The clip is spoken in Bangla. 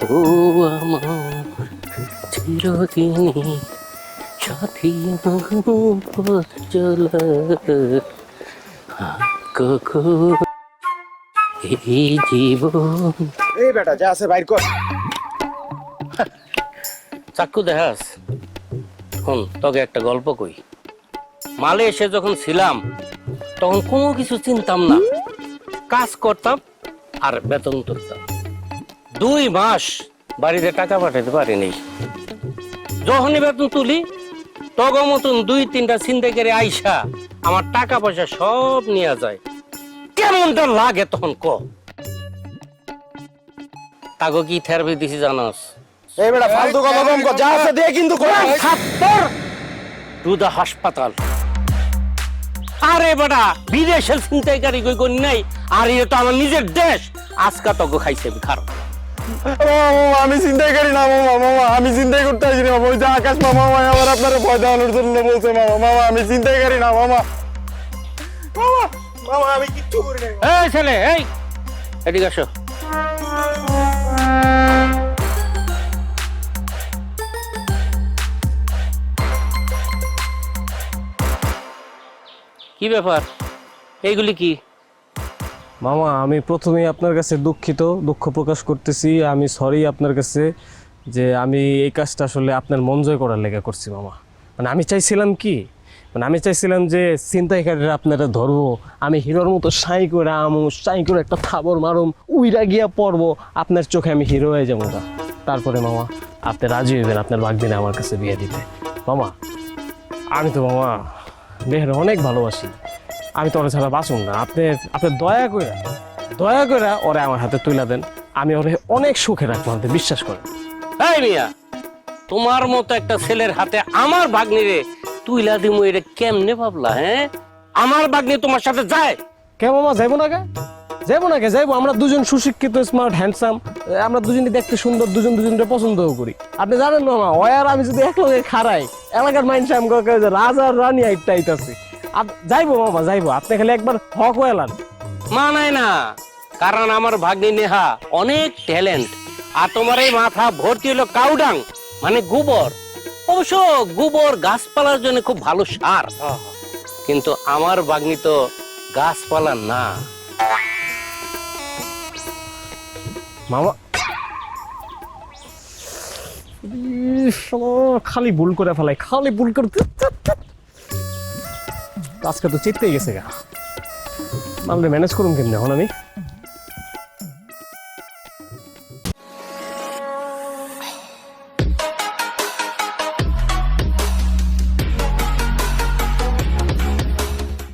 ও আমার চিরদিনই সাথী পথ চলা কখন এই জীবন। এই বেটা যা আছে বাইর কর। চাকু দেখাস শোন, তোকে একটা গল্প কই। মালয়েশিয়া যখন ছিলাম তখন কোনো কিছু চিনতাম না, কাজ করতাম আর বেতন তুলতাম। 2 মাস বাড়িতে টাকা পাঠাতে পারিনি। যখনই বেতন তুলি তখন মতন 2-3টা ছিনতাইকারী আইসা আমার টাকা পয়সা সব নিয়ে যায়। কেমনটা লাগে তখন ক? তাকে কি থেরাপি দিছি জানাস? এই বেটা ফালতু কথা কম কর, যা আছে দে কিন্তু কর। টু দা হাসপাতাল। আরে বেটা বিদেশের ছিনতাইকারী কই কোন নাই, আর এটা তো আমার নিজের দেশ। আজকা তক খাইছে খারাপ। আমি চিন্তাই করি না মামা, মামা আমি চিন্তাই করতে আসি না মামা। ওই যে আকাশ মামা আবার আপনার ভয় দেওয়ানোর জন্য বলছে মামা। মামা আমি চিন্তাই করি না মামা। মামা মামা আমি কিচ্ছু করি না। এই ছেলে, এই এদিকে আসো। কি ব্যাপার, এইগুলি কি? মামা আমি প্রথমেই আপনার কাছে দুঃখ প্রকাশ করতেছি। আমি সরি আপনার কাছে যে আমি এই কাজটা আসলে আপনার মন জয় করার লেগে করছি মামা। মানে আমি চাইছিলাম কি, মানে আমি চাইছিলাম যে ছিনতাইকারীরা আপনারা ধরবো, আমি হিরোর মতো সাই করে একটা থাবর মারুম, উইরা গিয়া পড়বো, আপনার চোখে আমি হিরো হয়ে যাবো না। তারপরে মামা আপনি রাজি হইবেন আপনার বাগদিনে আমার কাছে বিয়ে দিতে। মামা আমি তো মামা মেহের অনেক ভালোবাসি, আমি তো ওরা ছাড়া বাঁচুন না। আপনি দয়া করে ওরে আমার হাতে তুলে দেন, আমি ওরে অনেক সুখে রাখবো, আপনি বিশ্বাস করেন। এই মিয়া, তোমার মতো একটা ছেলের হাতে আমার ভাগ্নিরে তুইলা দিমু, এটা কেমনে ভাবলা? হ্যাঁ, আমার ভাগ্নি তোমার সাথে যায়? কে মামা যাইবো না কে যাইবো। আমরা দুজন সুশিক্ষিত, স্মার্ট, হ্যান্ডসাম, আমরা দুজনই দেখতে সুন্দর, দুজনকে পছন্দও করি। আপনি জানেন মামা, ওই আর আমি যদি একলগে খারাই, এলাকার মাইন্ড আমি রাজা আর রানী আইটাইতাছি। যাইবো মামা যাইবো, আপনি খালি একবার হক হইলান। মানায় না, কারণ আমার ভাগ্নি নেহা অনেক ট্যালেন্ট, আর তোমার এই মাথা ভর্তি হলো কাউডাং মানে গোবর। অবশ্য গোবর গাছপালার জন্য খুব ভালো সার, কিন্তু আমার ভাগ্নি তো গাছপালা না। মামা খালি ভুল করে ফেলাই, আজকে তো চেতেই গেছে গা। মালটা ম্যানেজ করুন কেমনি এখন আমি?